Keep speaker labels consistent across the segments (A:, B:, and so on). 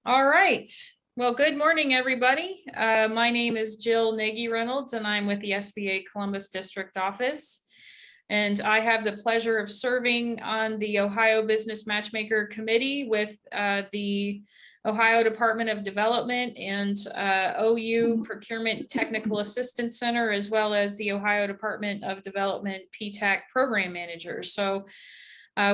A: All right. Well, good morning, everybody. My name is Jill Nagy Reynolds, and I'm with the SBA Columbus District Office. And I have the pleasure of serving on the Ohio Business Matchmaker Committee with the Ohio Department of Development and OU Procurement Technical Assistance Center, as well as the Ohio Department of Development PTAC Program Manager. So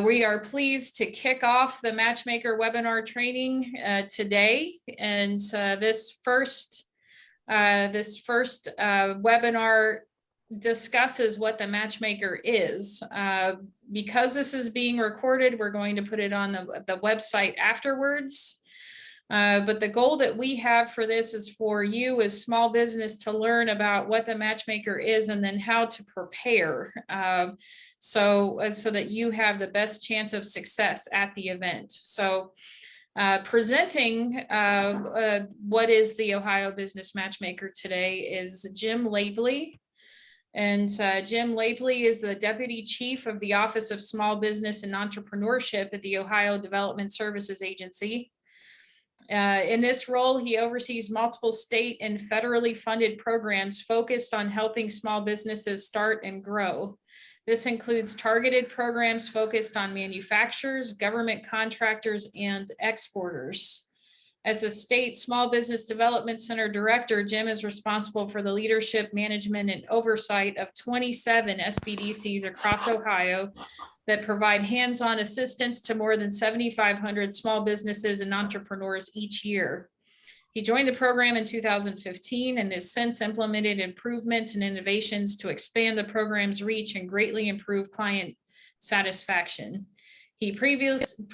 A: we are pleased to kick off the Matchmaker webinar training today. And this first webinar discusses what the Matchmaker is. Because this is being recorded, we're going to put it on the website afterwards. But the goal that we have for this is for you as small business to learn about what the Matchmaker is and then how to prepare so that you have the best chance of success at the event. So presenting what is the Ohio Business Matchmaker today is Jim Labley. And Jim Labley is the Deputy Chief of the Office of Small Business and Entrepreneurship at the Ohio Development Services Agency. In this role, he oversees multiple state and federally funded programs focused on helping small businesses start and grow. This includes targeted programs focused on manufacturers, government contractors, and exporters. As the State Small Business Development Center Director, Jim is responsible for the leadership, management, and oversight of 27 SBDCs across Ohio that provide hands-on assistance to more than 7,500 small businesses and entrepreneurs each year. He joined the program in 2015 and has since implemented improvements and innovations to expand the program's reach and greatly improve client satisfaction. He previously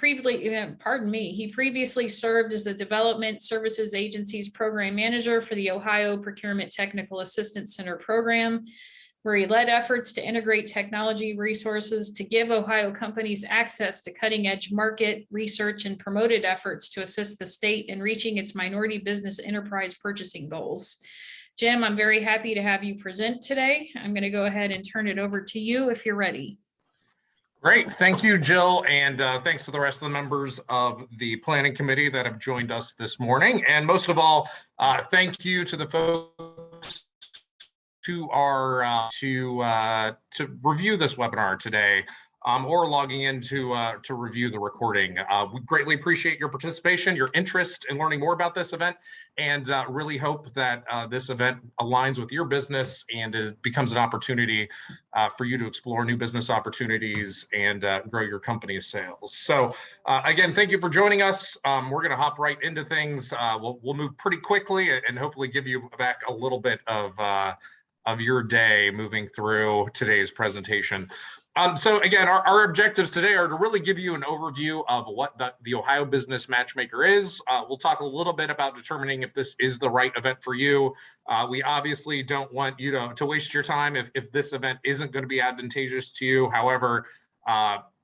A: served as the Development Services Agency's Program Manager for the Ohio Procurement Technical Assistance Center program, where he led efforts to integrate technology resources to give Ohio companies access to cutting-edge market research and promoted efforts to assist the state in reaching its minority business enterprise purchasing goals. Jim, I'm very happy to have you present today. I'm going to go ahead and turn it over to you if you're ready.
B: Great. Thank you, Jill. And thanks to the rest of the members of the planning committee that have joined us this morning. And most of all, thank you to the folks who are to review this webinar today or logging in to review the recording. We greatly appreciate your participation, your interest in learning more about this event, and really hope that this event aligns with your business and becomes an opportunity for you to explore new business opportunities and grow your company's sales. So again, thank you for joining us. We're going to hop right into things. We'll move pretty quickly and hopefully give you back a little bit of your day moving through today's presentation. So again, our objectives today are to really give you an overview of what the Ohio Business Matchmaker is. We'll talk a little bit about determining if this is the right event for you. We obviously don't want you to waste your time if this event isn't going to be advantageous to you. However,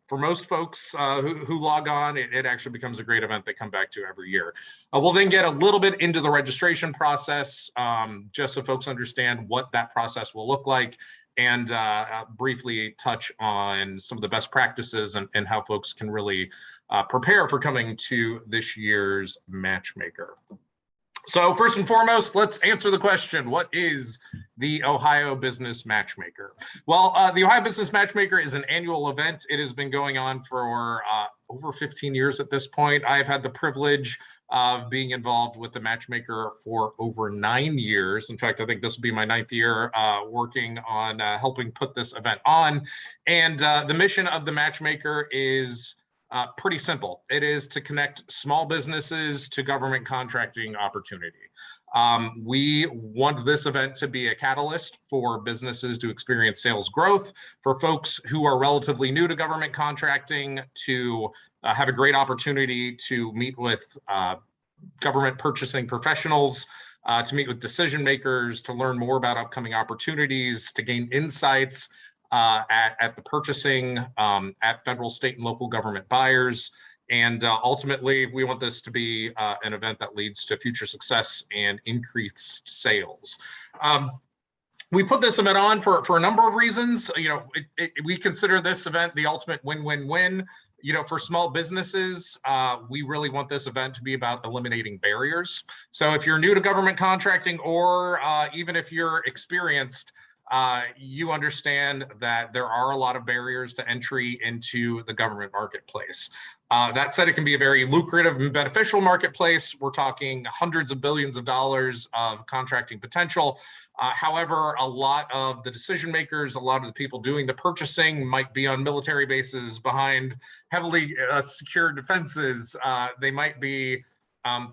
B: for most folks who log on, it actually becomes a great event they come back to every year. We'll then get a little bit into the registration process, just so folks understand what that process will look like, and briefly touch on some of the best practices and how folks can really prepare for coming to this year's Matchmaker. So first and foremost, let's answer the question, what is the Ohio Business Matchmaker? Well, the Ohio Business Matchmaker is an annual event. It has been going on for over 15 years at this point. I've had the privilege of being involved with the Matchmaker for over 9 years. In fact, I think this will be my 9th year working on helping put this event on. And the mission of the Matchmaker is pretty simple. It is to connect small businesses to government contracting opportunity. We want this event to be a catalyst for businesses to experience sales growth, for folks who are relatively new to government contracting to have a great opportunity to meet with government purchasing professionals, to meet with decision makers, to learn more about upcoming opportunities, to gain insights at the purchasing, at federal, state, and local government buyers. And ultimately, we want this to be an event that leads to future success and increased sales. We put this event on for a number of reasons. We consider this event the ultimate win-win-win. For small businesses, we really want this event to be about eliminating barriers. So if you're new to government contracting, or even if you're experienced, you understand that there are a lot of barriers to entry into the government marketplace. That said, it can be a very lucrative and beneficial marketplace. We're talking hundreds of billions of dollars of contracting potential. However, a lot of the decision makers, a lot of the people doing the purchasing might be on military bases behind heavily secured defenses. They might be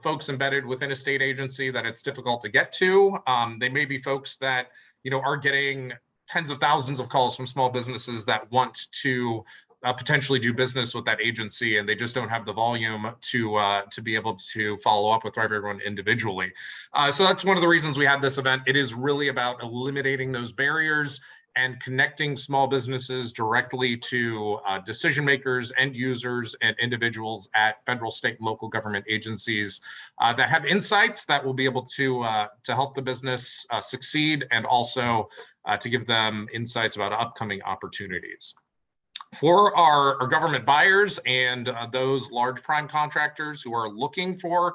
B: folks embedded within a state agency that it's difficult to get to. They may be folks that are getting tens of thousands of calls from small businesses that want to potentially do business with that agency, and they just don't have the volume to be able to follow up with everyone individually. So that's one of the reasons we had this event. It is really about eliminating those barriers and connecting small businesses directly to decision makers, end users, and individuals at federal, state, and local government agencies that have insights that will be able to help the business succeed, and also to give them insights about upcoming opportunities. For our government buyers and those large prime contractors who are looking for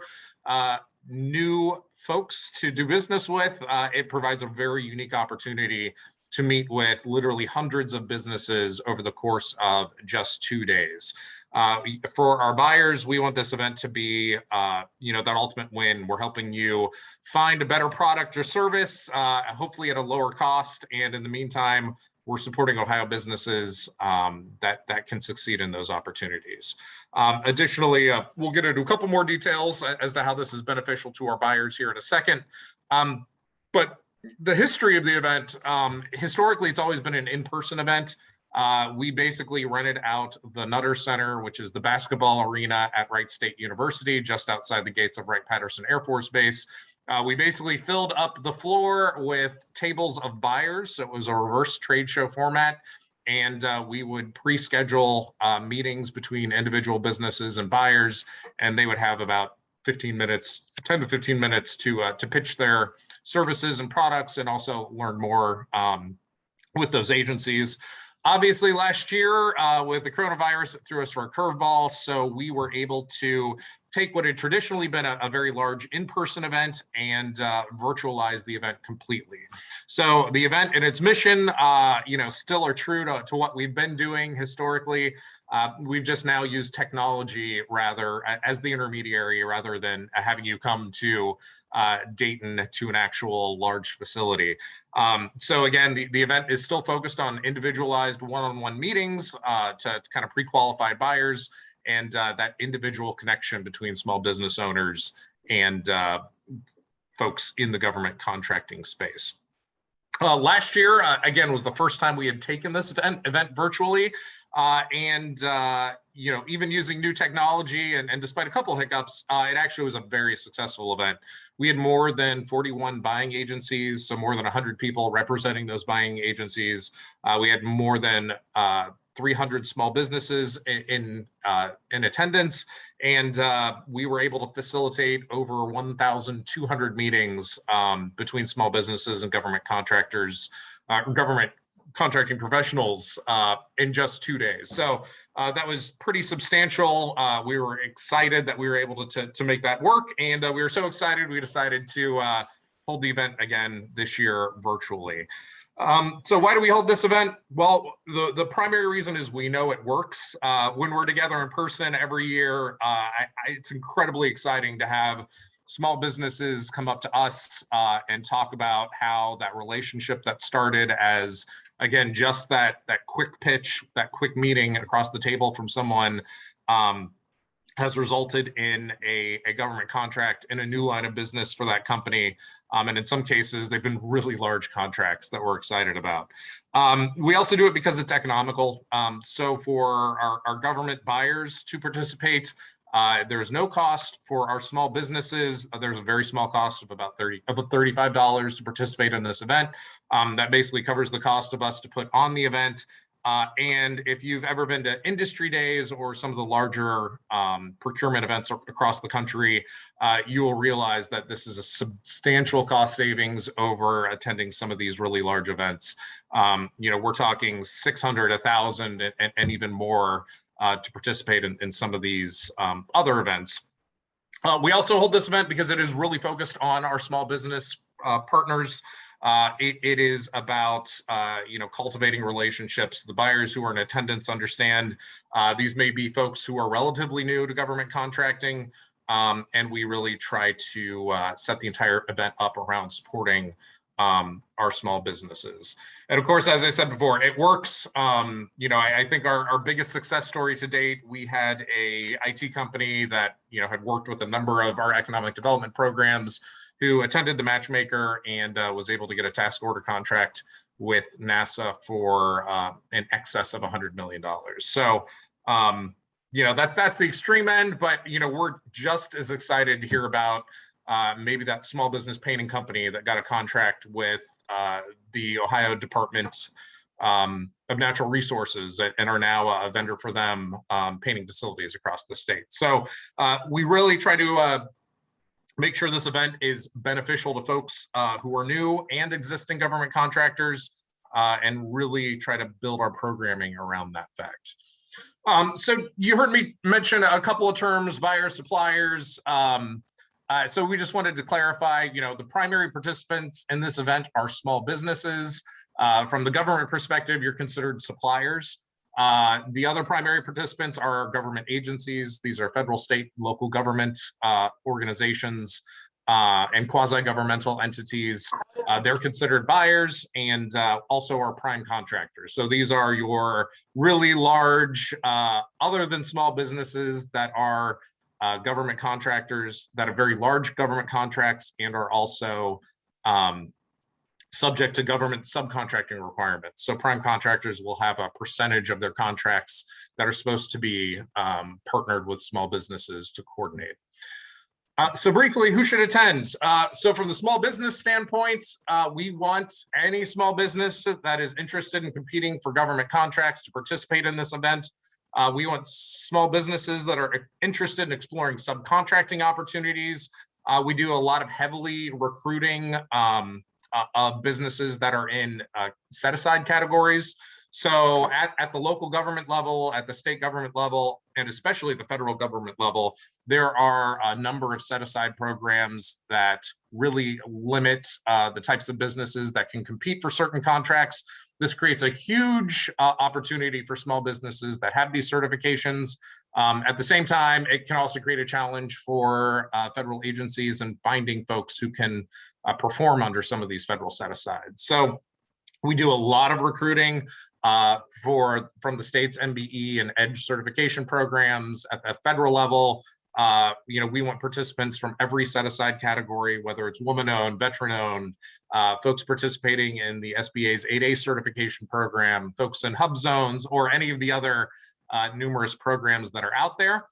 B: new folks to do business with, it provides a very unique opportunity to meet with literally hundreds of businesses over the course of just 2 days. For our buyers, we want this event to be, that ultimate win. We're helping you find a better product or service, hopefully at a lower cost. And in the meantime, we're supporting Ohio businesses that can succeed in those opportunities. Additionally, we'll get into a couple more details as to how this is beneficial to our buyers here in a second. But the history of the event, historically, it's always been an in-person event. We basically rented out the Nutter Center, which is the basketball arena at Wright State University, just outside the gates of Wright-Patterson Air Force Base. We basically filled up the floor with tables of buyers. So it was a reverse trade show format. And we would pre-schedule meetings between individual businesses and buyers. And they would have about 15 minutes, 10 to 15 minutes to pitch their services and products, and also learn more with those agencies. Obviously, last year with the coronavirus, it threw us for a curveball. So we were able to take what had traditionally been a very large in-person event and virtualize the event completely. So the event and its mission, still are true to what we've been doing historically. We've just now used technology rather as the intermediary, rather than having you come to Dayton to an actual large facility. So again, the event is still focused on individualized one-on-one meetings to kind of pre-qualified buyers, and that individual connection between small business owners and folks in the government contracting space. Last year, again, was the first time we had taken this event virtually. Even using new technology and despite a couple of hiccups, it actually was a very successful event. We had more than 41 buying agencies, so more than 100 people representing those buying agencies. We had more than 300 small businesses in attendance, and we were able to facilitate over 1,200 meetings between small businesses and government contractors, government contracting professionals in just 2 days. So that was pretty substantial. We were excited that we were able to make that work, and we were so excited we decided to hold the event again this year virtually. So why do we hold this event? Well, the primary reason is we know it works. When we're together in person every year, it's incredibly exciting to have small businesses come up to us and talk about how that relationship that started as, again, just that quick pitch, that quick meeting across the table from someone has resulted in a government contract and a new line of business for that company. And in some cases, they've been really large contracts that we're excited about. We also do it because it's economical. So for our government buyers to participate, there's no cost. For our small businesses, there's a very small cost of about $35 to participate in this event. That basically covers the cost of us to put on the event. And if you've ever been to industry days or some of the larger procurement events across the country, you will realize that this is a substantial cost savings over attending some of these really large events. We're talking 600, 1,000, and even more to participate in some of these other events. We also hold this event because it is really focused on our small business partners. It is about cultivating relationships. The buyers who are in attendance understand these may be folks who are relatively new to government contracting, and we really try to set the entire event up around supporting our small businesses. And of course, as I said before, it works. I think our biggest success story to date, we had a IT company that had worked with a number of our economic development programs who attended the Matchmaker and was able to get a task order contract with NASA for in excess of $100 million. So that's the extreme end, but we're just as excited to hear about maybe that small business painting company that got a contract with the Ohio Department of Natural Resources and are now a vendor for them painting facilities across the state. So we really try to make sure this event is beneficial to folks who are new and existing government contractors, and really try to build our programming around that fact. So you heard me mention a couple of terms, buyers, suppliers. So we just wanted to clarify, the primary participants in this event are small businesses. From the government perspective, you're considered suppliers. The other primary participants are government agencies. These are federal, state, local government organizations and quasi-governmental entities. They're considered buyers, and also our prime contractors. So these are your really large, other than small businesses that are government contractors that have very large government contracts and are also subject to government subcontracting requirements. So prime contractors will have a percentage of their contracts that are supposed to be partnered with small businesses to coordinate. So briefly, who should attend? So from the small business standpoint, we want any small business that is interested in competing for government contracts to participate in this event. We want small businesses that are interested in exploring subcontracting opportunities. We do a lot of heavily recruiting of businesses that are in set-aside categories. So at the local government level, at the state government level, and especially the federal government level, there are a number of set-aside programs that really limit the types of businesses that can compete for certain contracts. This creates a huge opportunity for small businesses that have these certifications. At the same time, it can also create a challenge for federal agencies in finding folks who can perform under some of these federal set-asides. So we do a lot of recruiting from the state's MBE and EDGE certification programs. At the federal level, we want participants from every set-aside category, whether it's woman-owned, veteran-owned, folks participating in the SBA's 8A certification program, folks in hub zones, or any of the other numerous programs that are out there.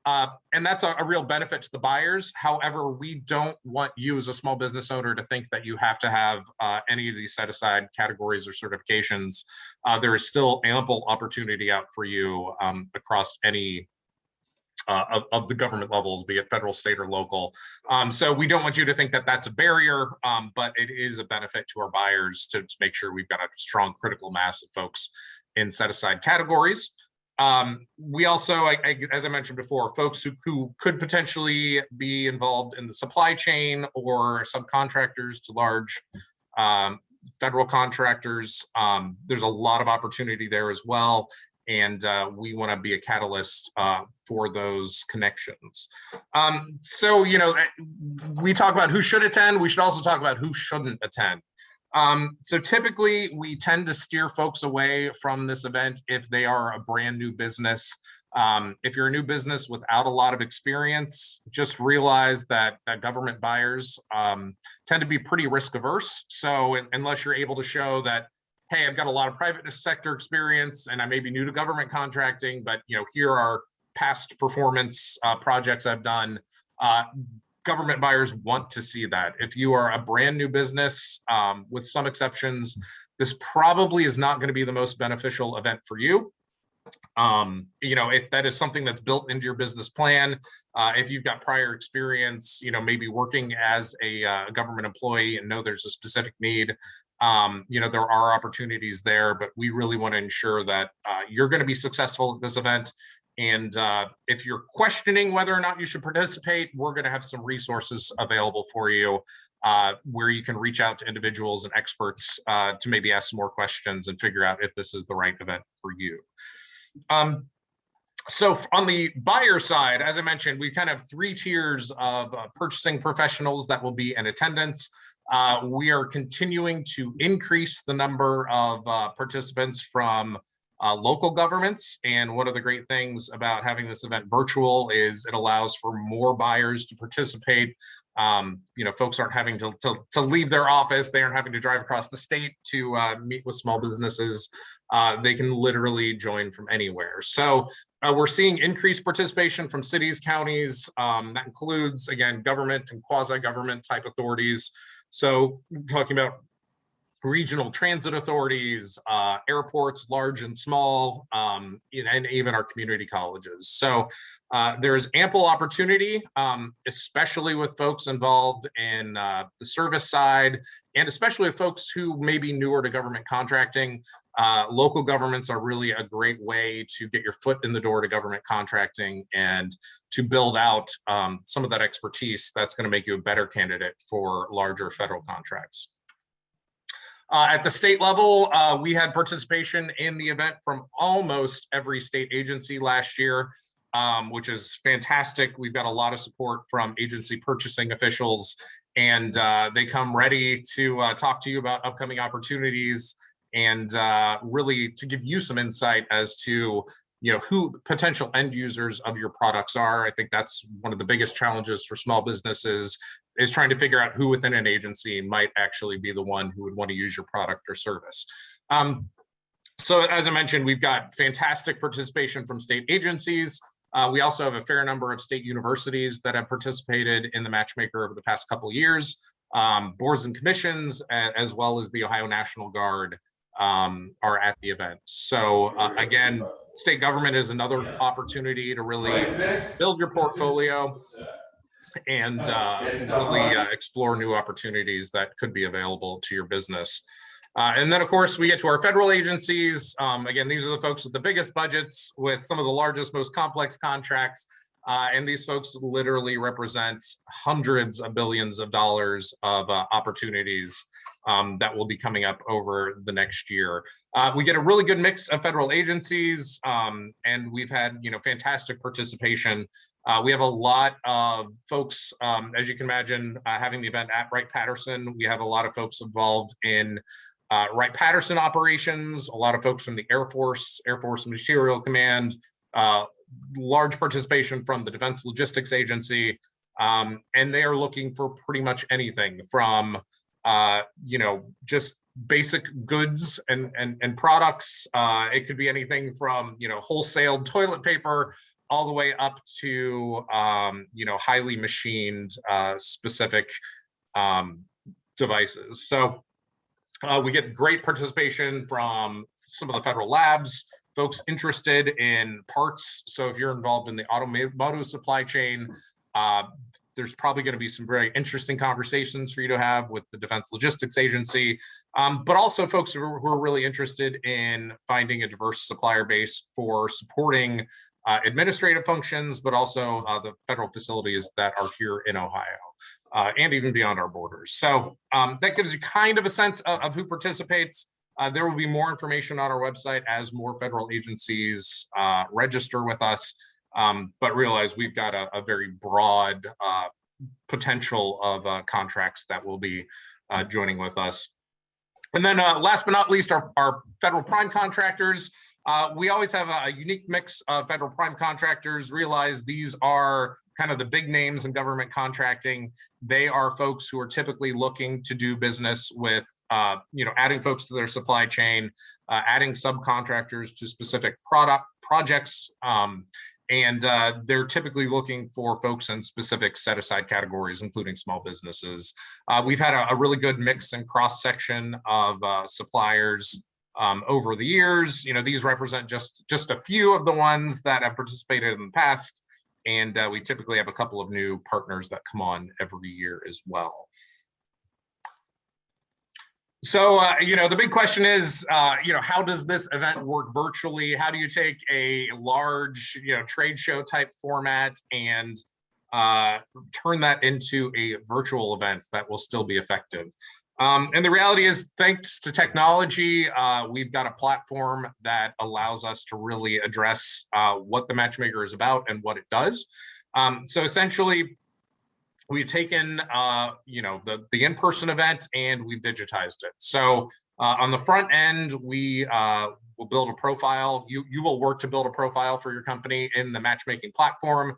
B: And that's a real benefit to the buyers. However, we don't want you as a small business owner to think that you have to have any of these set-aside categories or certifications. There is still ample opportunity out for you across any of the government levels, be it federal, state, or local. So we don't want you to think that that's a barrier, but it is a benefit to our buyers to make sure we've got a strong critical mass of folks in set-aside categories. We also, as I mentioned before, folks who could potentially be involved in the supply chain or subcontractors to large federal contractors. There's a lot of opportunity there as well. And we want to be a catalyst for those connections. So, we talk about who should attend. We should also talk about who shouldn't attend. So typically, we tend to steer folks away from this event if they are a brand new business. If you're a new business without a lot of experience, just realize that government buyers tend to be pretty risk averse. So unless you're able to show that, hey, I've got a lot of private sector experience and I may be new to government contracting, but here are past performance projects I've done. Government buyers want to see that. If you are a brand new business, with some exceptions, this probably is not going to be the most beneficial event for you. If that is something that's built into your business plan, if you've got prior experience, maybe working as a government employee and know there's a specific need, there are opportunities there, but we really want to ensure that you're going to be successful at this event. And if you're questioning whether or not you should participate, we're going to have some resources available for you where you can reach out to individuals and experts to maybe ask some more questions and figure out if this is the right event for you. So on the buyer side, as I mentioned, we kind of have 3 tiers of purchasing professionals that will be in attendance. We are continuing to increase the number of participants from local governments. And one of the great things about having this event virtual is it allows for more buyers to participate. Folks aren't having to leave their office. They aren't having to drive across the state to meet with small businesses. They can literally join from anywhere. So we're seeing increased participation from cities, counties. That includes, again, government and quasi-government type authorities. So talking about regional transit authorities, airports, large and small, and even our community colleges. So there's ample opportunity, especially with folks involved in the service side, and especially with folks who may be newer to government contracting. Local governments are really a great way to get your foot in the door to government contracting and to build out some of that expertise that's going to make you a better candidate for larger federal contracts. At the state level, we had participation in the event from almost every state agency last year, which is fantastic. We've got a lot of support from agency purchasing officials, and they come ready to talk to you about upcoming opportunities and really to give you some insight as to who potential end users of your products are. I think that's one of the biggest challenges for small businesses, is trying to figure out who within an agency might actually be the one who would want to use your product or service. So as I mentioned, we've got fantastic participation from state agencies. We also have a fair number of state universities that have participated in the Matchmaker over the past couple of years, boards and commissions, as well as the Ohio National Guard are at the event. So again, state government is another opportunity to really build your portfolio and really explore new opportunities that could be available to your business. And then, of course, we get to our federal agencies. Again, these are the folks with the biggest budgets, with some of the largest, most complex contracts. And these folks literally represent hundreds of billions of dollars of opportunities that will be coming up over the next year. We get a really good mix of federal agencies, and we've had fantastic participation. We have a lot of folks, as you can imagine, having the event at Wright-Patterson. We have a lot of folks involved in Wright-Patterson operations, a lot of folks from the Air Force Material Command, large participation from the Defense Logistics Agency, and they are looking for pretty much anything from just basic goods and products. It could be anything from wholesale toilet paper all the way up to highly machined specific devices. So we get great participation from some of the federal labs, folks interested in parts. So if you're involved in the automotive supply chain, there's probably going to be some very interesting conversations for you to have with the Defense Logistics Agency, but also folks who are really interested in finding a diverse supplier base for supporting administrative functions, but also the federal facilities that are here in Ohio and even beyond our borders. So that gives you kind of a sense of who participates. There will be more information on our website as more federal agencies register with us, but realize we've got a very broad potential of contracts that will be joining with us. And then last but not least, our federal prime contractors. We always have a unique mix of federal prime contractors. Realize these are kind of the big names in government contracting. They are folks who are typically looking to do business with adding folks to their supply chain, adding subcontractors to specific projects, and they're typically looking for folks in specific set-aside categories, including small businesses. We've had a really good mix and cross-section of suppliers over the years. These represent just a few of the ones that have participated in the past, and we typically have a couple of new partners that come on every year as well. So, the big question is, how does this event work virtually? How do you take a large, trade show type format and turn that into a virtual event that will still be effective? And the reality is, thanks to technology, we've got a platform that allows us to really address what the Matchmaker is about and what it does. So essentially, we've taken the in-person event and we've digitized it. So on the front end, we will build a profile. You will work to build a profile for your company in the matchmaking platform.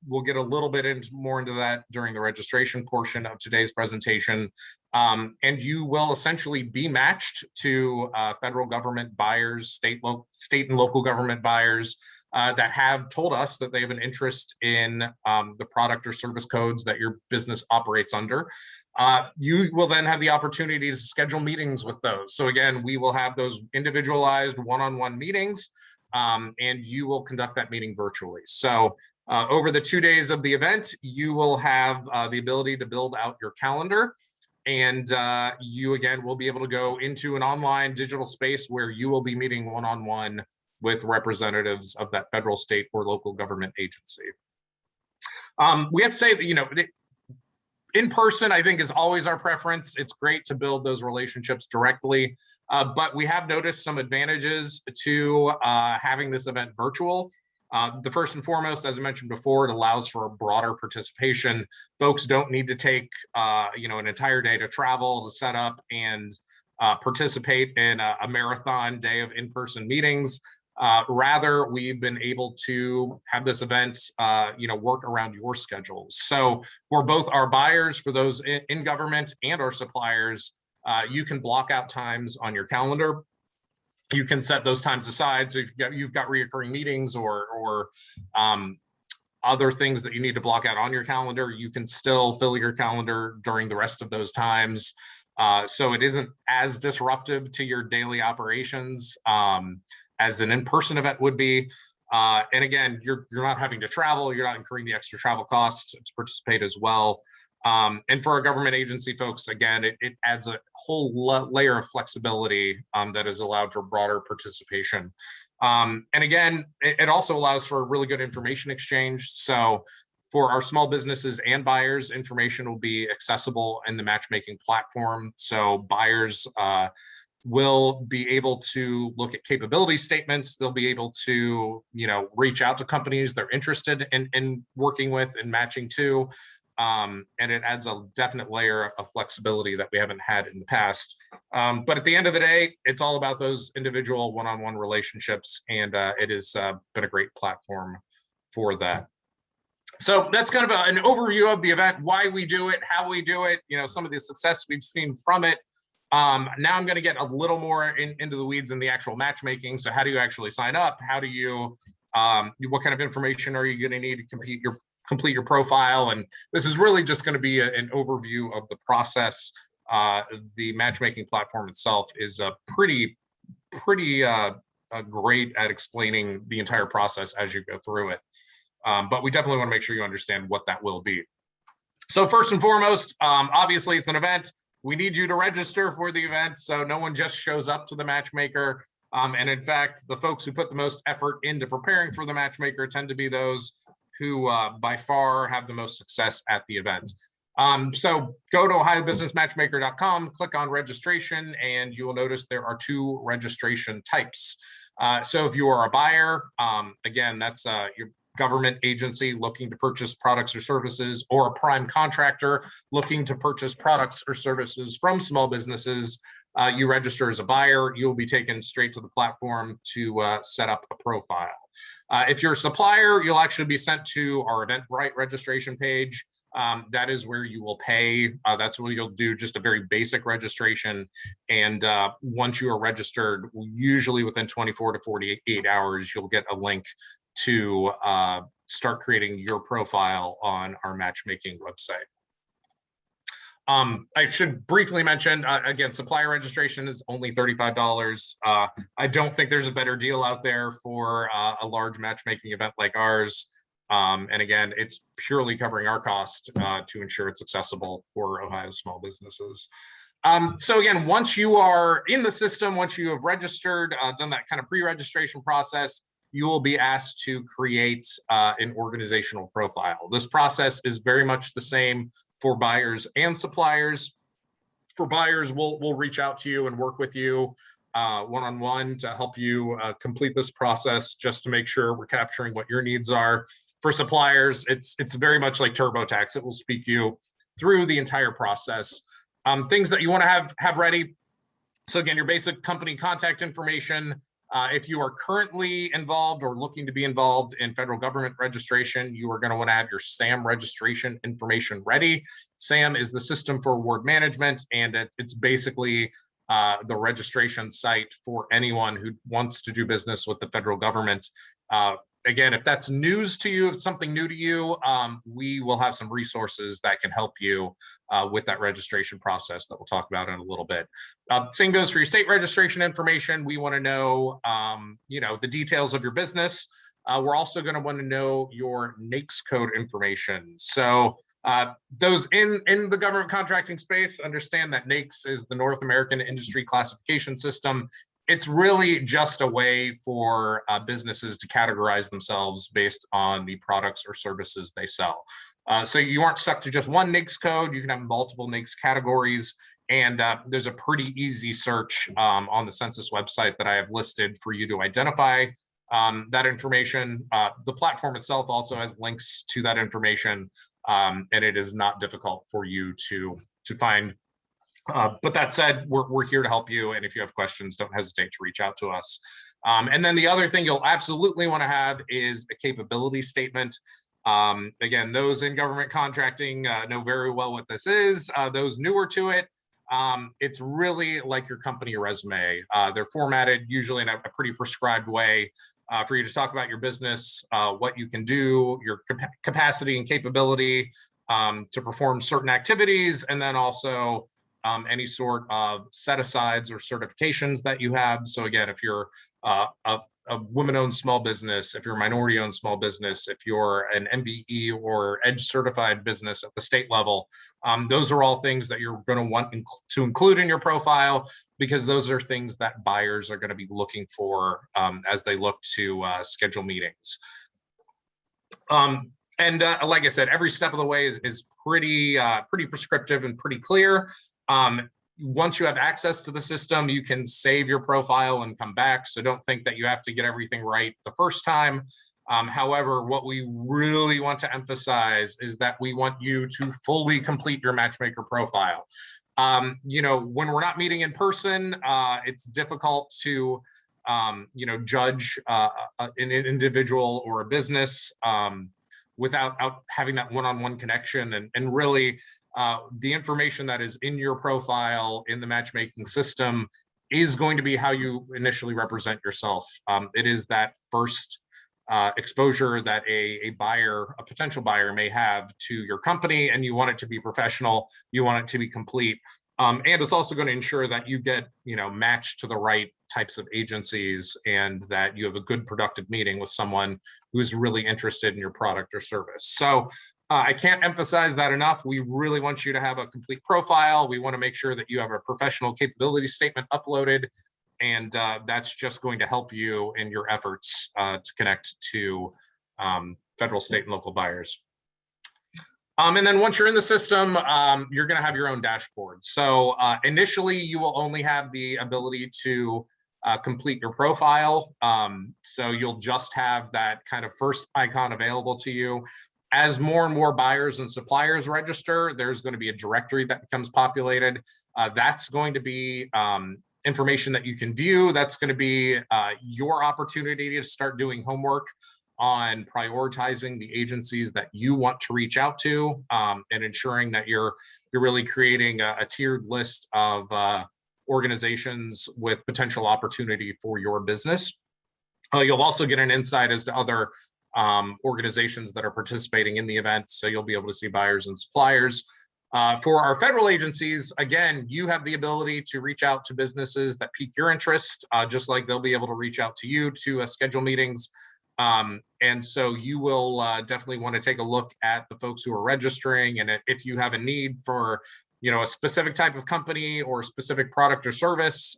B: We'll get a little bit more into that during the registration portion of today's presentation. And you will essentially be matched to federal government buyers, state and local government buyers, that have told us that they have an interest in the product or service codes that your business operates under. You will then have the opportunity to schedule meetings with those. So again, we will have those individualized one-on-one meetings, and you will conduct that meeting virtually. So over the 2 days of the event, you will have the ability to build out your calendar. And you, again, will be able to go into an online digital space where you will be meeting one-on-one with representatives of that federal, state, or local government agency. We have to say that, in person, I think, is always our preference. It's great to build those relationships directly, but we have noticed some advantages to having this event virtual. The first and foremost, as I mentioned before, it allows for a broader participation. Folks don't need to take an entire day to travel, to set up, and participate in a marathon day of in-person meetings. Rather, we've been able to have this event, work around your schedules. So for both our buyers, for those in government, and our suppliers, you can block out times on your calendar. You can set those times aside. So if you've got reoccurring meetings or other things that you need to block out on your calendar, you can still fill your calendar during the rest of those times. So it isn't as disruptive to your daily operations as an in-person event would be. And again, you're not having to travel, you're not incurring the extra travel costs to participate as well. And for our government agency folks, again, it adds a whole layer of flexibility that is allowed for broader participation. And again, it also allows for really good information exchange. So for our small businesses and buyers, information will be accessible in the matchmaking platform. So buyers will be able to look at capability statements. They'll be able to, reach out to companies they're interested in working with and matching to. And it adds a definite layer of flexibility that we haven't had in the past. But at the end of the day, it's all about those individual one-on-one relationships, and it has been a great platform for that. So that's kind of an overview of the event, why we do it, how we do it, some of the success we've seen from it. Now I'm going to get a little more into the weeds in the actual matchmaking. So how do you actually sign up? How do you, what kind of information are you going to need to complete your profile? And this is really just going to be an overview of the process. The matchmaking platform itself is pretty great at explaining the entire process as you go through it. But we definitely want to make sure you understand what that will be. So first and foremost, obviously it's an event. We need you to register for the event, so no one just shows up to the Matchmaker. And in fact, the folks who put the most effort into preparing for the Matchmaker tend to be those who by far have the most success at the event. So go to ohiobusinessmatchmaker.com, click on registration, and you will notice there are 2 registration types. So if you are a buyer, again, that's your government agency looking to purchase products or services, or a prime contractor looking to purchase products or services from small businesses. You register as a buyer, you'll be taken straight to the platform to set up a profile. If you're a supplier, you'll actually be sent to our Eventbrite registration page. That is where you will pay. That's where you'll do just a very basic registration. And once you are registered, usually within 24 to 48 hours, you'll get a link to start creating your profile on our matchmaking website. I should briefly mention, again, supplier registration is only $35. I don't think there's a better deal out there for a large matchmaking event like ours. And again, it's purely covering our cost to ensure it's accessible for Ohio small businesses. So again, once you are in the system, once you have registered, done that kind of pre-registration process, you will be asked to create an organizational profile. This process is very much the same for buyers and suppliers. For buyers, we'll reach out to you and work with you one-on-one to help you complete this process, just to make sure we're capturing what your needs are. For suppliers, it's very much like TurboTax. It will speak you through the entire process. Things that you want to have ready. So again, your basic company contact information. If you are currently involved or looking to be involved in federal government registration, you are going to want to have your SAM registration information ready. SAM is the System for Award Management, and it's basically the registration site for anyone who wants to do business with the federal government. Again, if that's news to you, if it's something new to you, we will have some resources that can help you with that registration process that we'll talk about in a little bit. Same goes for your state registration information. We want to know, the details of your business. We're also going to want to know your NAICS code information. So those in the government contracting space understand that NAICS is the North American Industry Classification System. It's really just a way for businesses to categorize themselves based on the products or services they sell. So you aren't stuck to just one NAICS code. You can have multiple NAICS categories. And there's a pretty easy search on the census website that I have listed for you to identify that information. The platform itself also has links to that information, and it is not difficult for you to find. But that said, we're here to help you. And if you have questions, don't hesitate to reach out to us. And then the other thing you'll absolutely want to have is a capability statement. Again, those in government contracting know very well what this is. Those newer to it, it's really like your company resume. They're formatted usually in a pretty prescribed way for you to talk about your business, what you can do, your capacity and capability to perform certain activities, and then also any sort of set-asides or certifications that you have. So again, if you're a women-owned small business, if you're a minority-owned small business, if you're an MBE or EDGE certified business at the state level, those are all things that you're going to want to include in your profile, because those are things that buyers are going to be looking for as they look to schedule meetings. And like I said, every step of the way is pretty prescriptive and pretty clear. Once you have access to the system, you can save your profile and come back. So don't think that you have to get everything right the first time. However, what we really want to emphasize is that we want you to fully complete your Matchmaker profile. When we're not meeting in person, it's difficult to, judge an individual or a business without having that one-on-one connection. And really, the information that is in your profile in the matchmaking system is going to be how you initially represent yourself. It is that first exposure that a potential buyer may have to your company, and you want it to be professional, you want it to be complete. And it's also going to ensure that you get, matched to the right types of agencies, and that you have a good productive meeting with someone who's really interested in your product or service. So I can't emphasize that enough. We really want you to have a complete profile. We want to make sure that you have a professional capability statement uploaded, and that's just going to help you in your efforts to connect to federal, state, and local buyers. And then once you're in the system, you're going to have your own dashboard. So initially, you will only have the ability to complete your profile. So you'll just have that kind of first icon available to you. As more and more buyers and suppliers register, there's going to be a directory that becomes populated. That's going to be information that you can view. That's going to be your opportunity to start doing homework on prioritizing the agencies that you want to reach out to, and ensuring that you're really creating a tiered list of organizations with potential opportunity for your business. You'll also get an insight as to other organizations that are participating in the event, so you'll be able to see buyers and suppliers. For our federal agencies, again, you have the ability to reach out to businesses that pique your interest, just like they'll be able to reach out to you to schedule meetings. And so you will definitely want to take a look at the folks who are registering, and if you have a need for a specific type of company or specific product or service,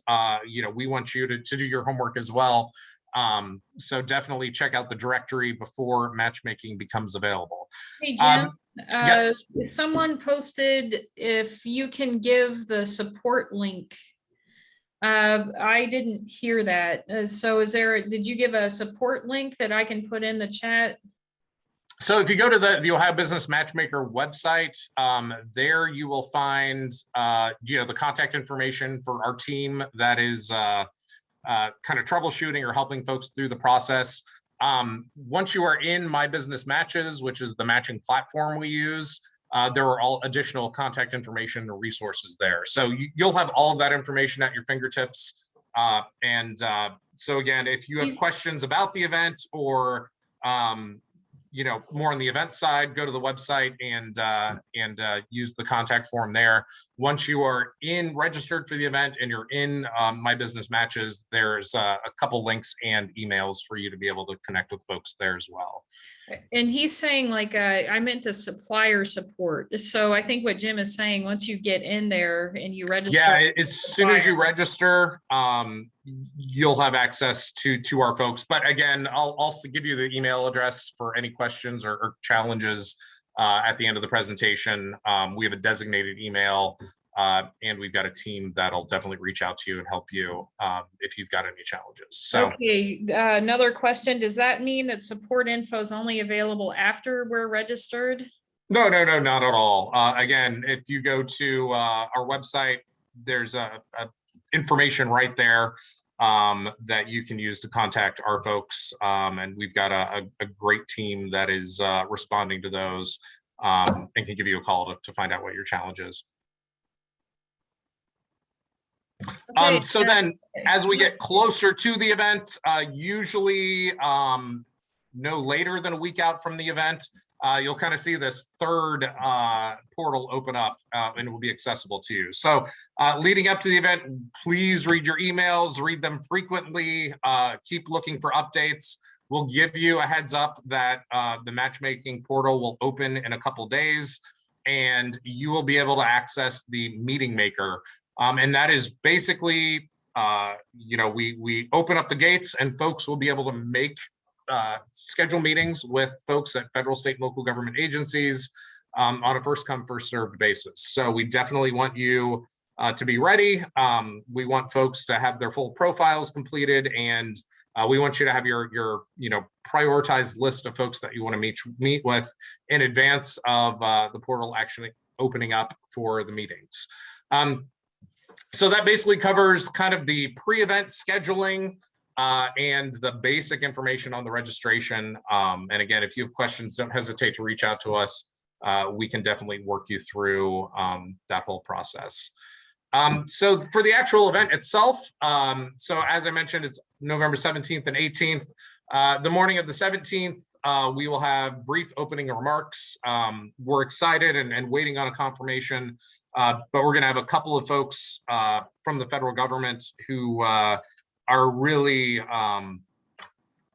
B: we want you to do your homework as well. So definitely check out the directory before matchmaking becomes available.
A: Hey, Jim,
B: Yes.
A: someone posted if you can give the support link. I didn't hear that. So did you give a support link that I can put in the chat?
B: So if you go to the Ohio Business Matchmaker website, there you will find, the contact information for our team that is kind of troubleshooting or helping folks through the process. Once you are in My Business Matches, which is the matching platform we use, there are all additional contact information or resources there. So you'll have all of that information at your fingertips. So again, if you have questions about the event or more on the event side, go to the website and use the contact form there. Once you are registered for the event and you're in My Business Matches, there's a couple links and emails for you to be able to connect with folks there as well.
A: And he's saying I meant the supplier support. So I think what Jim is saying, once you get in there and you register.
B: Yeah, as soon as you register, you'll have access to our folks. But again, I'll also give you the email address for any questions or challenges at the end of the presentation. We have a designated email and we've got a team that'll definitely reach out to you and help you if you've got any challenges. So,
A: okay, another question. Does that mean that support info is only available after we're registered?
B: No, not at all. Again, if you go to our website, there's a information right there that you can use to contact our folks. And we've got a great team that is responding to those and can give you a call to find out what your challenge is.
A: Okay.
B: So then as we get closer to the event, usually no later than a week out from the event, you'll kind of see this third portal open up and it will be accessible to you. So leading up to the event, please read your emails, read them frequently, keep looking for updates. We'll give you a heads up that the matchmaking portal will open in a couple days and you will be able to access the meeting maker. And that is basically, we open up the gates and folks will be able to make schedule meetings with folks at federal, state, and local government agencies on a first come, first served basis. So we definitely want you to be ready. We want folks to have their full profiles completed, and we want you to have your prioritized list of folks that you want to meet with in advance of the portal actually opening up for the meetings. So that basically covers kind of the pre-event scheduling and the basic information on the registration. And again, if you have questions, don't hesitate to reach out to us. We can definitely work you through that whole process. So for the actual event itself, so as I mentioned, it's November 17th and 18th. The morning of the 17th, we will have brief opening remarks. We're excited and waiting on a confirmation, but we're going to have a couple of folks from the federal government who are really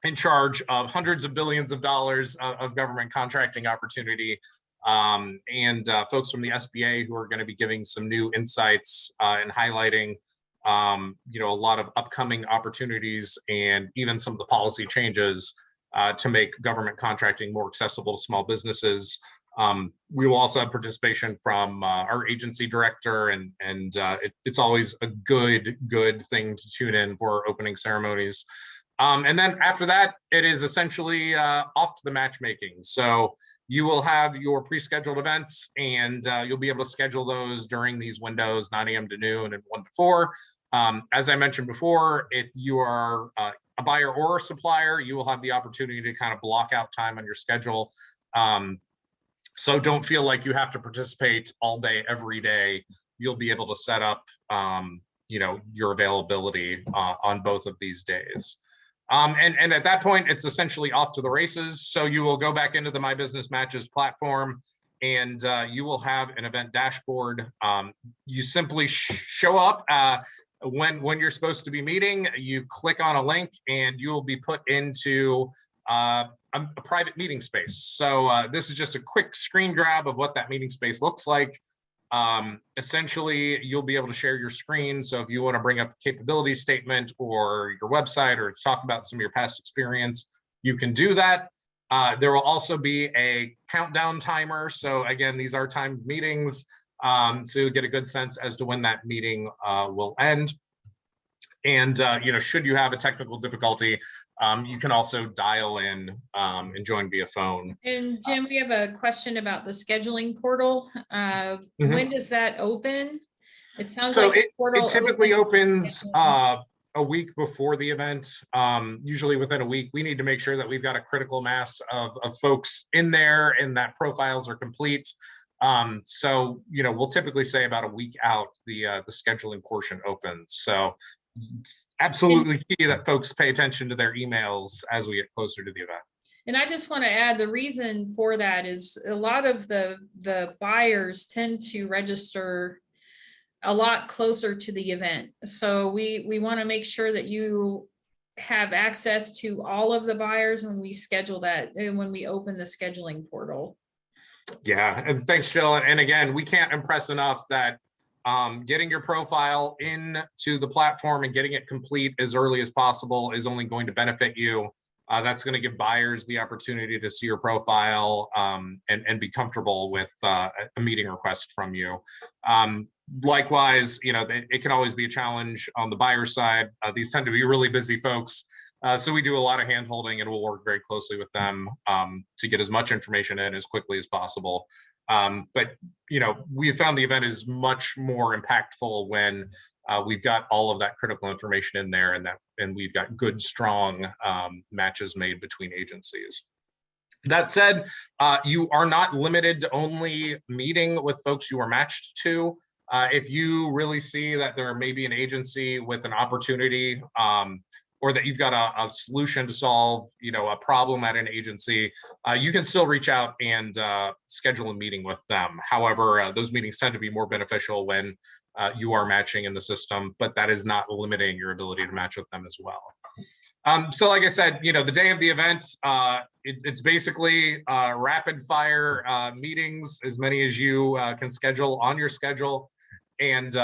B: in charge of hundreds of billions of dollars of government contracting opportunity, and folks from the SBA who are going to be giving some new insights and highlighting a lot of upcoming opportunities and even some of the policy changes to make government contracting more accessible to small businesses. We will also have participation from our agency director, and it's always a good thing to tune in for opening ceremonies. And then after that, it is essentially off to the matchmaking. So you will have your pre-scheduled events, and you'll be able to schedule those during these windows, 9 a.m. to noon and 1 to 4. As I mentioned before, if you are a buyer or a supplier, you will have the opportunity to kind of block out time on your schedule. So don't feel like you have to participate all day, every day. You'll be able to set up, your availability on both of these days. And at that point, it's essentially off to the races. So you will go back into the My Business Matches platform, and you will have an event dashboard. You simply show up when you're supposed to be meeting. You click on a link, and you will be put into a private meeting space. So this is just a quick screen grab of what that meeting space looks like. Essentially, you'll be able to share your screen. So if you want to bring up a capability statement or your website or talk about some of your past experience, you can do that. There will also be a countdown timer. So again, these are timed meetings. So you get a good sense as to when that meeting will end. And should you have a technical difficulty, you can also dial in and join via phone.
A: And Jim, we have a question about the scheduling portal. When does that open? It sounds
B: So
A: like the portal
B: it typically opens
A: scheduling.
B: a week before the event, usually within a week. We need to make sure that we've got a critical mass of folks in there and that profiles are complete. So we'll typically say about a week out, the scheduling portion opens. So absolutely key that folks pay attention to their emails as we get closer to the event.
A: And I just want to add, the reason for that is a lot of the buyers tend to register a lot closer to the event. So we want to make sure that you have access to all of the buyers when we schedule that and when we open the scheduling portal.
B: Yeah, and thanks, Jill. And again, we can't impress enough that getting your profile into the platform and getting it complete as early as possible is only going to benefit you. That's going to give buyers the opportunity to see your profile and be comfortable with a meeting request from you. Likewise, it can always be a challenge on the buyer side. These tend to be really busy folks. So we do a lot of hand holding and we'll work very closely with them to get as much information in as quickly as possible. But we found the event is much more impactful when we've got all of that critical information in there and we've got good, strong matches made between agencies. That said, you are not limited to only meeting with folks you are matched to. If you really see that there may be an agency with an opportunity or that you've got a solution to solve, a problem at an agency, you can still reach out and schedule a meeting with them. However, those meetings tend to be more beneficial when you are matching in the system, but that is not limiting your ability to match with them as well. So like I said, the day of the event, it's basically rapid fire meetings, as many as you can schedule on your schedule. And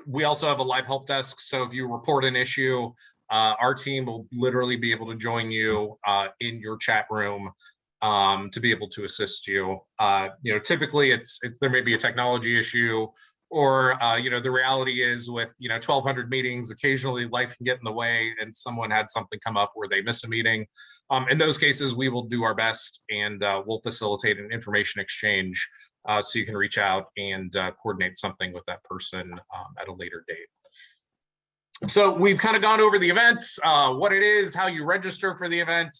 B: we also have a live help desk. So if you report an issue, our team will literally be able to join you in your chat room to be able to assist you. Typically there may be a technology issue or, the reality is with, 1,200 meetings, occasionally life can get in the way and someone had something come up where they miss a meeting. In those cases, we will do our best and we'll facilitate an information exchange so you can reach out and coordinate something with that person at a later date. So we've kind of gone over the event, what it is, how you register for the event.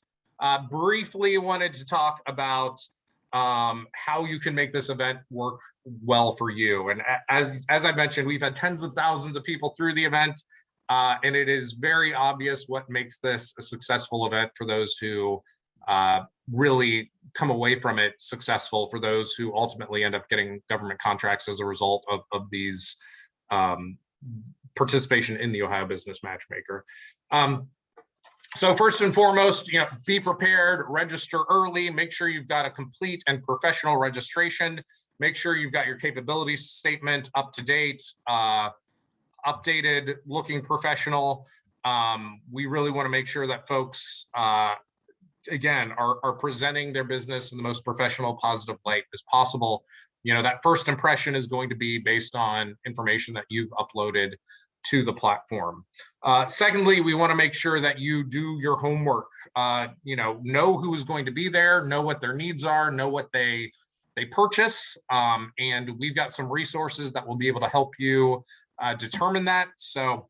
B: Briefly wanted to talk about how you can make this event work well for you. And as I mentioned, we've had tens of thousands of people through the event, and it is very obvious what makes this a successful event for those who really come away from it successful, for those who ultimately end up getting government contracts as a result of these participation in the Ohio Business Matchmaker. So first and foremost, be prepared, register early, make sure you've got a complete and professional registration, make sure you've got your capability statement up to date, updated, looking professional. We really want to make sure that folks, again, are presenting their business in the most professional, positive light as possible. That first impression is going to be based on information that you've uploaded to the platform. Secondly, we want to make sure that you do your homework. Know who is going to be there, know what their needs are, know what they purchase, and we've got some resources that will be able to help you determine that. So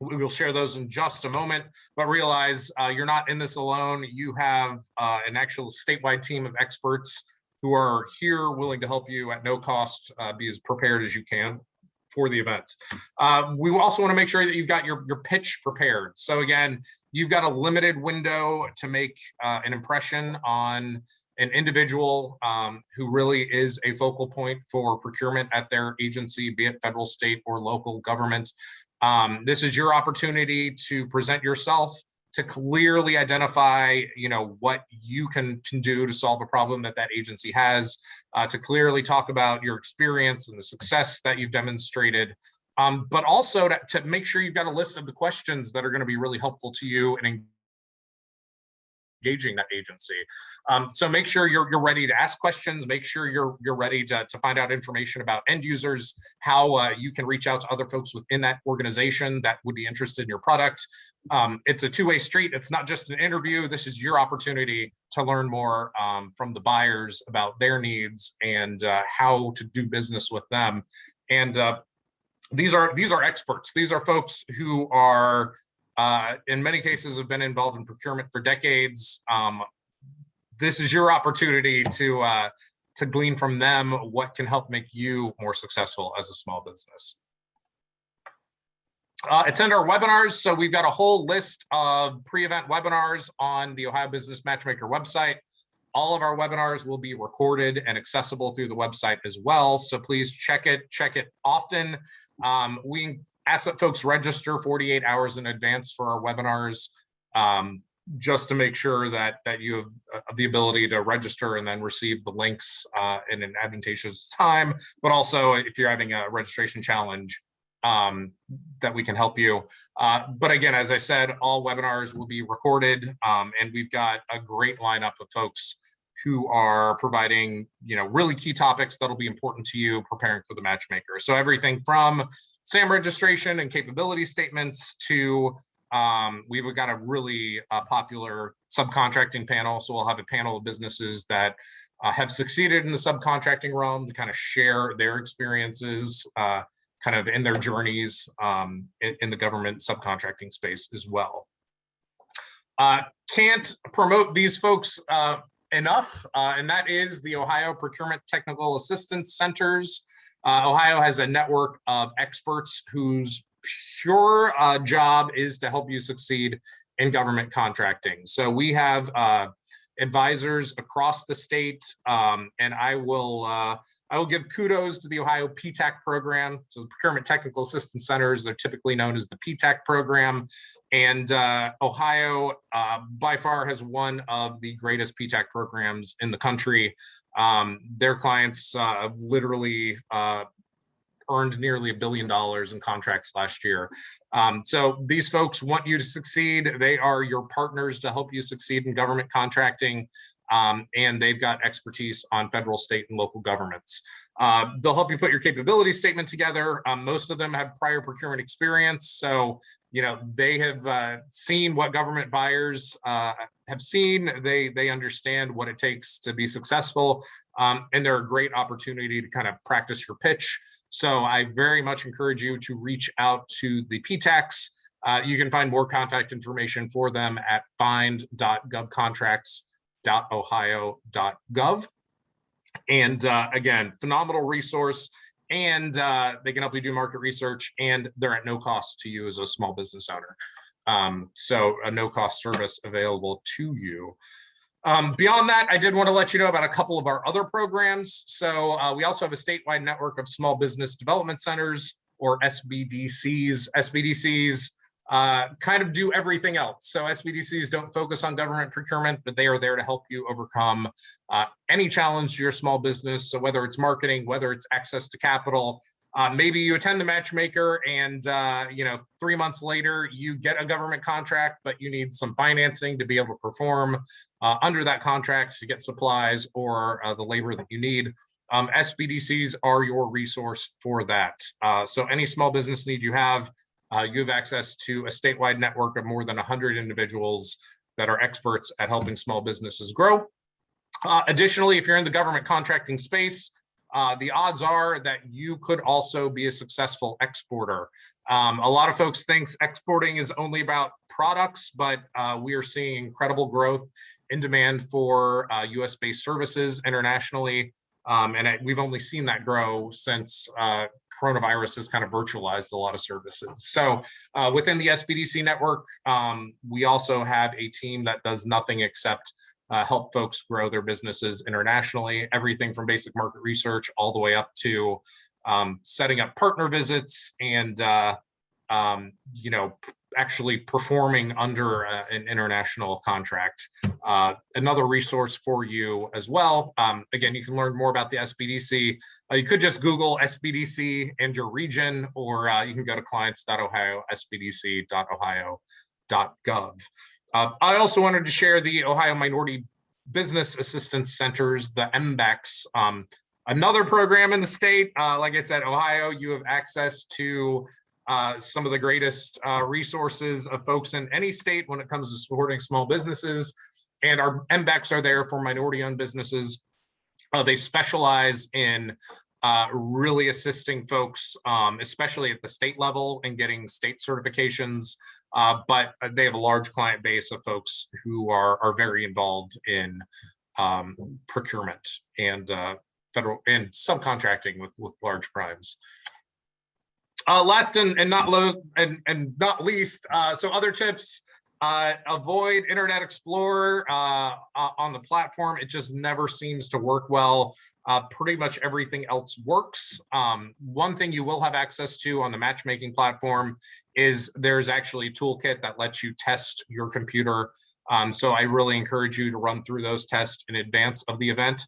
B: we will share those in just a moment, but realize you're not in this alone. You have an actual statewide team of experts who are here willing to help you at no cost. Be as prepared as you can for the event. We also want to make sure that you've got your pitch prepared. So again, you've got a limited window to make an impression on an individual who really is a focal point for procurement at their agency, be it federal, state, or local government. This is your opportunity to present yourself to clearly identify, what you can do to solve a problem that agency has, to clearly talk about your experience and the success that you've demonstrated, but also to make sure you've got a list of the questions that are going to be really helpful to you in engaging that agency. So make sure you're ready to ask questions. Make sure you're ready to find out information about end users, how you can reach out to other folks within that organization that would be interested in your product. It's a two-way street. It's not just an interview. This is your opportunity to learn more from the buyers about their needs and how to do business with them. And these are experts. These are folks who are in many cases have been involved in procurement for decades. This is your opportunity to glean from them what can help make you more successful as a small business. Attend our webinars. So we've got a whole list of pre-event webinars on the Ohio Business Matchmaker website. All of our webinars will be recorded and accessible through the website as well. So please check it often. We ask that folks register 48 hours in advance for our webinars, just to make sure that you have the ability to register and then receive the links in an advantageous time. But also, if you're having a registration challenge, that we can help you. But again, as I said, all webinars will be recorded, and we've got a great lineup of folks who are providing, really key topics that'll be important to you preparing for the matchmaker. So everything from SAM registration and capability statements to we've got a really popular subcontracting panel. So we'll have a panel of businesses that have succeeded in the subcontracting realm to kind of share their experiences kind of in their journeys in the government subcontracting space as well. Can't promote these folks enough, and that is the Ohio Procurement Technical Assistance Centers. Ohio has a network of experts whose pure job is to help you succeed in government contracting. So we have advisors across the state, and I will give kudos to the Ohio PTAC program. So the Procurement Technical Assistance Centers, they're typically known as the PTAC program. And Ohio by far has one of the greatest PTAC programs in the country. Their clients have literally earned nearly $1 billion in contracts last year. So these folks want you to succeed. They are your partners to help you succeed in government contracting. And they've got expertise on federal, state, and local governments. They'll help you put your capability statement together. Most of them have prior procurement experience. So, they have seen what government buyers have seen. They understand what it takes to be successful. And they're a great opportunity to kind of practice your pitch. So I very much encourage you to reach out to the PTACs. You can find more contact information for them at find.govcontracts.ohio.gov. And again, phenomenal resource, and they can help you do market research, and they're at no cost to you as a small business owner. So a no-cost service available to you. Beyond that, I did want to let you know about a couple of our other programs. So we also have a statewide network of small business development centers, or SBDCs. SBDCs kind of do everything else. So SBDCs don't focus on government procurement, but they are there to help you overcome any challenge to your small business. So whether it's marketing, whether it's access to capital, maybe you attend the matchmaker and 3 months later you get a government contract, but you need some financing to be able to perform under that contract to get supplies or the labor that you need. SBDCs are your resource for that. So any small business need you have access to a statewide network of more than 100 individuals that are experts at helping small businesses grow. Additionally, if you're in the government contracting space, the odds are that you could also be a successful exporter. A lot of folks think exporting is only about products, but we are seeing incredible growth in demand for US-based services internationally. And we've only seen that grow since coronavirus has kind of virtualized a lot of services. So within the SBDC network, we also have a team that does nothing except help folks grow their businesses internationally, everything from basic market research all the way up to setting up partner visits and actually performing under an international contract. Another resource for you as well. Again, you can learn more about the SBDC. You could just Google SBDC and your region, or you can go to clients.ohio.sbdc.ohio.gov. I also wanted to share the Ohio Minority Business Assistance Centers, the MBACs, another program in the state. Like I said, Ohio, you have access to some of the greatest resources of folks in any state when it comes to supporting small businesses. And our MBACs are there for minority-owned businesses. They specialize in really assisting folks, especially at the state level, and getting state certifications. But they have a large client base of folks who are very involved in procurement and federal and subcontracting with large primes. Last and not least, so other tips: avoid Internet Explorer on the platform. It just never seems to work well. Pretty much everything else works. One thing you will have access to on the matchmaking platform is there's actually a toolkit that lets you test your computer. So I really encourage you to run through those tests in advance of the event.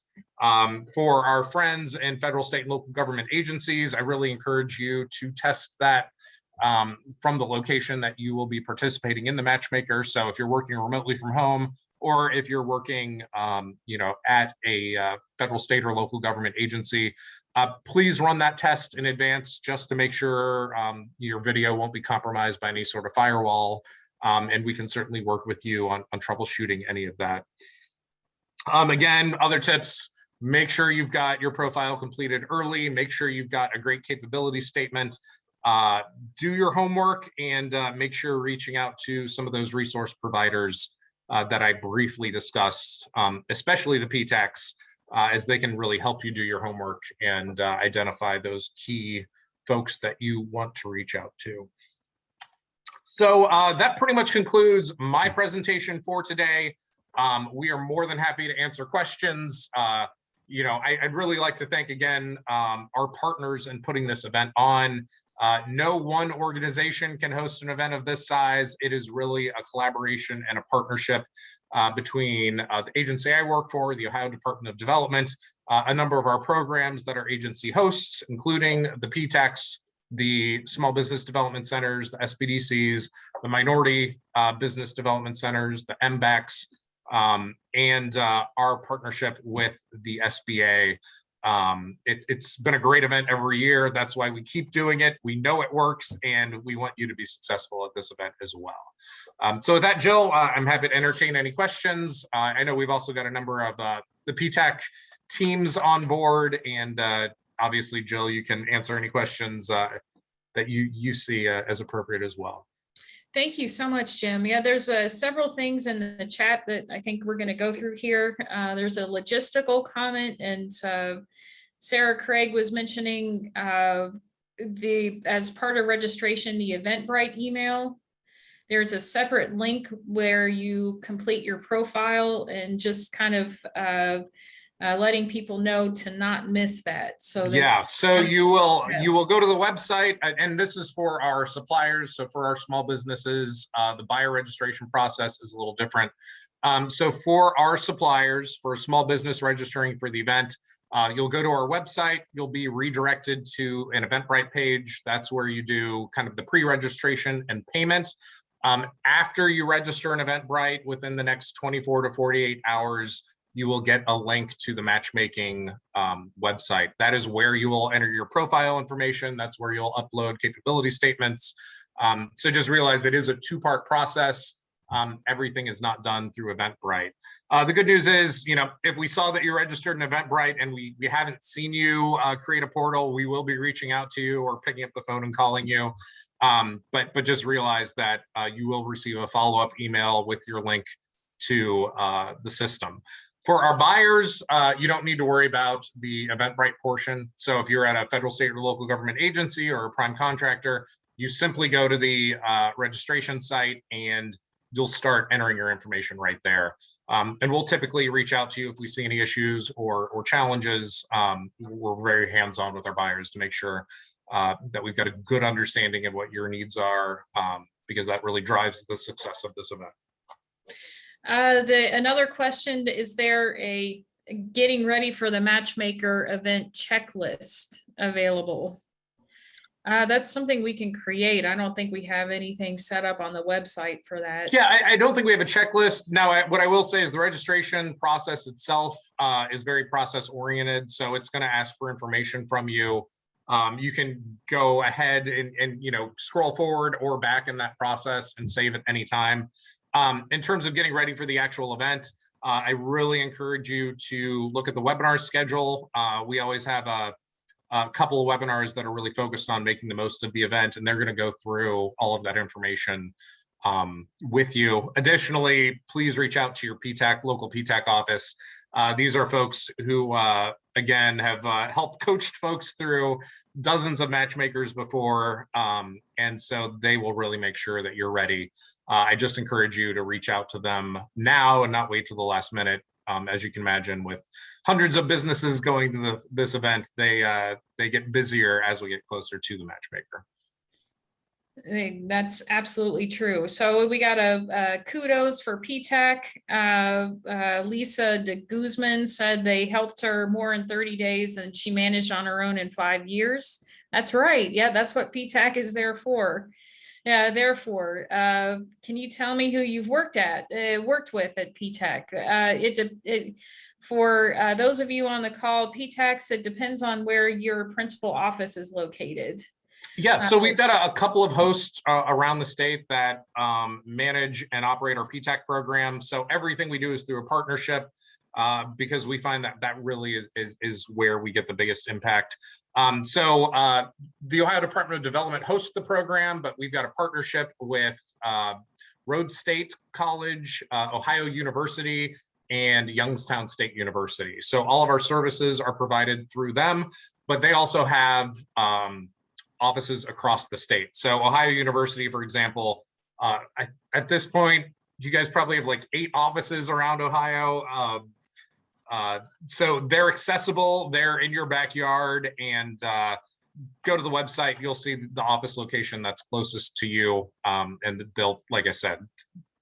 B: For our friends in federal, state, and local government agencies, I really encourage you to test that from the location that you will be participating in the matchmaker. So if you're working remotely from home, or if you're working at a federal, state, or local government agency, please run that test in advance just to make sure your video won't be compromised by any sort of firewall. And we can certainly work with you on troubleshooting any of that. Again, other tips: make sure you've got your profile completed early, make sure you've got a great capability statement, do your homework, and make sure reaching out to some of those resource providers that I briefly discussed, especially the PTACs, as they can really help you do your homework and identify those key folks that you want to reach out to. So that pretty much concludes my presentation for today. We are more than happy to answer questions. I'd really like to thank again our partners in putting this event on. No one organization can host an event of this size. It is really a collaboration and a partnership between the agency I work for, the Ohio Department of Development, a number of our programs that our agency hosts, including the PTACs, the Small Business Development Centers, the SBDCs, the Minority Business Development Centers, the MBACs, and our partnership with the SBA. It's been a great event every year. That's why we keep doing it. We know it works, and we want you to be successful at this event as well. So with that, Jill, I'm happy to entertain any questions. I know we've also got a number of the PTAC teams on board, and obviously, Jill, you can answer any questions that you see as appropriate as well.
A: Thank you so much, Jim. Yeah, there's several things in the chat that I think we're going to go through here. There's a logistical comment, and Sarah Craig was mentioning as part of registration, the Eventbrite email. There's a separate link where you complete your profile, and just kind of letting people know to not miss that. So
B: you will go to the website, and this is for our suppliers. So for our small businesses, the buyer registration process is a little different. So for our suppliers, for a small business registering for the event, you'll go to our website. You'll be redirected to an Eventbrite page. That's where you do kind of the pre-registration and payment. After you register in Eventbrite, within the next 24 to 48 hours, you will get a link to the matchmaking website. That is where you will enter your profile information. That's where you'll upload capability statements. So just realize it is a two-part process. Everything is not done through Eventbrite. The good news is, if we saw that you registered in Eventbrite and we haven't seen you create a portal, we will be reaching out to you or picking up the phone and calling you. But just realize that you will receive a follow-up email with your link to the system. For our buyers, you don't need to worry about the Eventbrite portion. So if you're at a federal, state, or local government agency or a prime contractor, you simply go to the registration site and you'll start entering your information right there. And we'll typically reach out to you if we see any issues or challenges. We're very hands-on with our buyers to make sure that we've got a good understanding of what your needs are, because that really drives the success of this event.
A: Another question, is there a getting ready for the Matchmaker event checklist available? That's something we can create. I don't think we have anything set up on the website for that.
B: Yeah, I don't think we have a checklist. Now, what I will say is the registration process itself is very process oriented. So it's going to ask for information from you. You can go ahead and scroll forward or back in that process and save at any time. In terms of getting ready for the actual event, I really encourage you to look at the webinar schedule. We always have a couple of webinars that are really focused on making the most of the event, and they're going to go through all of that information with you. Additionally, please reach out to your PTAC, local PTAC office. These are folks who, again, have helped coached folks through dozens of matchmakers before, and so they will really make sure that you're ready. I just encourage you to reach out to them now and not wait till the last minute. As you can imagine, with hundreds of businesses going to this event, they get busier as we get closer to the Matchmaker.
A: That's absolutely true. So we got a kudos for PTAC. Lisa de Guzman said they helped her more in 30 days than she managed on her own in 5 years. That's right. Yeah, that's what PTAC is there for. Yeah, therefore, can you tell me who you've worked with at PTAC? For those of you on the call, PTACs, it depends on where your principal office is located.
B: Yeah, so we've got a couple of hosts around the state that manage and operate our PTAC program. So everything we do is through a partnership because we find that really is where we get the biggest impact. So the Ohio Department of Development hosts the program, but we've got a partnership with Rhodes State College, Ohio University, and Youngstown State University. So all of our services are provided through them, but they also have offices across the state. So Ohio University, for example, at this point, you guys probably have like 8 offices around Ohio. So they're accessible, they're in your backyard, and go to the website, you'll see the office location that's closest to you. And they'll, like I said,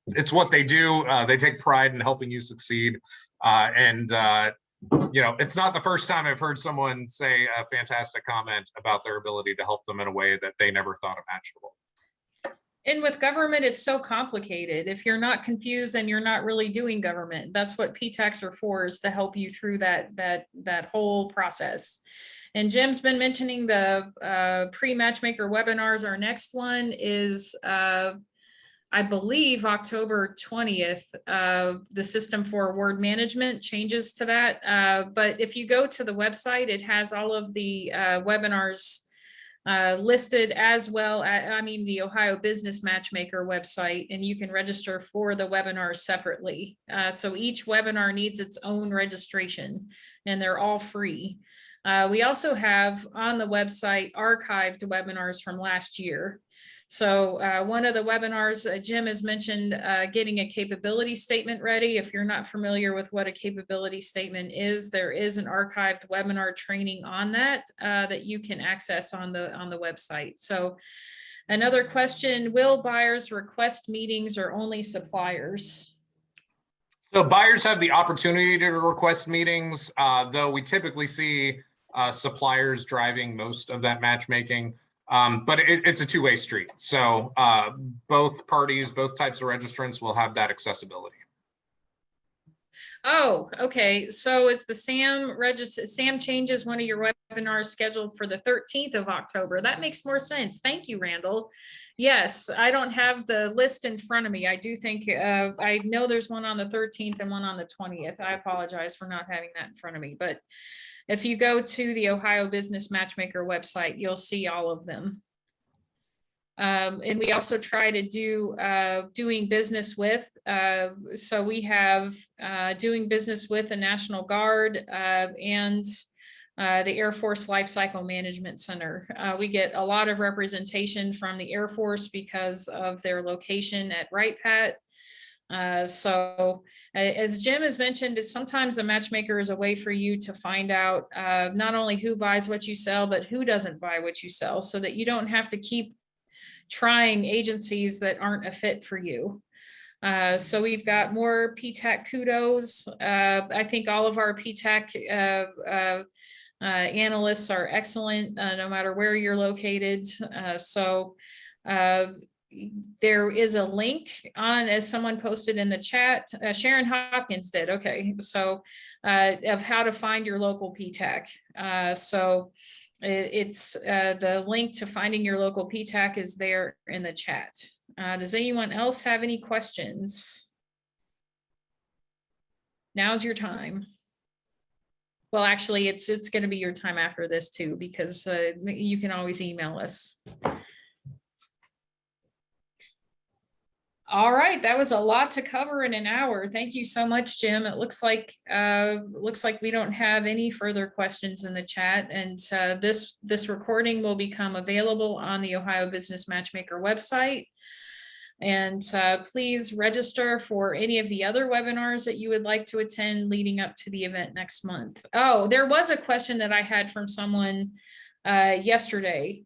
B: it's what they do. They take pride in helping you succeed. It's not the first time I've heard someone say a fantastic comment about their ability to help them in a way that they never thought imaginable.
A: And with government, it's so complicated. If you're not confused, then you're not really doing government. That's what PTACs are for, is to help you through that whole process. And Jim's been mentioning the pre-matchmaker webinars. Our next one is, I believe, October 20th. The system for award management changes to that. But if you go to the website, it has all of the webinars listed, as well as, the Ohio Business Matchmaker website, and you can register for the webinars separately. So each webinar needs its own registration, and they're all free. We also have on the website archived webinars from last year. So one of the webinars, Jim has mentioned getting a capability statement ready. If you're not familiar with what a capability statement is, there is an archived webinar training on that that you can access on the website. So another question, will buyers request meetings or only suppliers?
B: So buyers have the opportunity to request meetings, though we typically see suppliers driving most of that matchmaking. But it's a two-way street. So both parties, both types of registrants will have that accessibility.
A: Oh, okay. So is the SAM changes one of your webinars scheduled for the 13th of October? That makes more sense. Thank you, Randall. Yes, I don't have the list in front of me. I do think, I know there's one on the 13th and one on the 20th. I apologize for not having that in front of me, but if you go to the Ohio Business Matchmaker website, you'll see all of them. And we also try to do doing business with. So we have doing business with the National Guard and the Air Force Life Cycle Management Center. We get a lot of representation from the Air Force because of their location at Wright Pat. So as Jim has mentioned, it's sometimes a matchmaker is a way for you to find out not only who buys what you sell, but who doesn't buy what you sell, so that you don't have to keep trying agencies that aren't a fit for you. So we've got more PTAC kudos. I think all of our PTAC analysts are excellent, no matter where you're located. There is a link on, as someone posted in the chat, Sharon Hopkins did. Okay, so of how to find your local PTAC. It's the link to finding your local PTAC is there in the chat. Does anyone else have any questions? Now's your time. Well, actually, it's going to be your time after this too, because you can always email us. All right, that was a lot to cover in an hour. Thank you so much, Jim. It looks like we don't have any further questions in the chat, and this recording will become available on the Ohio Business Matchmaker website. And please register for any of the other webinars that you would like to attend leading up to the event next month. Oh, there was a question that I had from someone yesterday.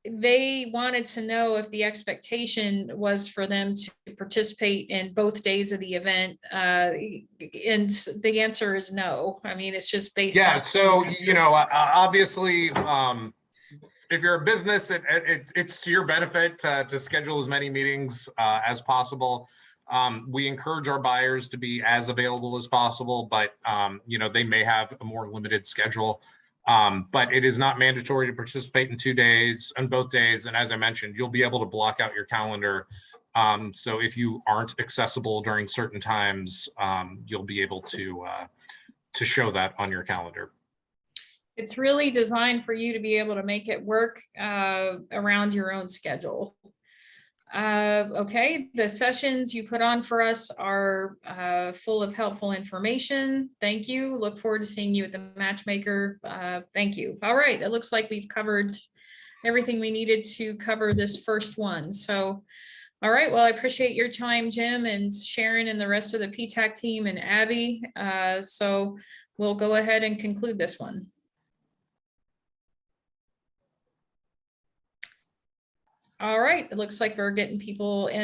A: They wanted to know if the expectation was for them to participate in both days of the event. And the answer is no. I mean, it's just based on.
B: So, obviously, if you're a business, it's to your benefit to schedule as many meetings as possible. We encourage our buyers to be as available as possible, but they may have a more limited schedule. But it is not mandatory to participate in both days. And as I mentioned, you'll be able to block out your calendar. So if you aren't accessible during certain times, you'll be able to show that on your calendar.
A: It's really designed for you to be able to make it work around your own schedule. Okay, the sessions you put on for us are full of helpful information. Thank you. Look forward to seeing you at the Matchmaker. Thank you. All right, it looks like we've covered everything we needed to cover this first one. So, all right, well, I appreciate your time, Jim and Sharon and the rest of the PTAC team and Abby. So we'll go ahead and conclude this one. All right, it looks like we're getting people in.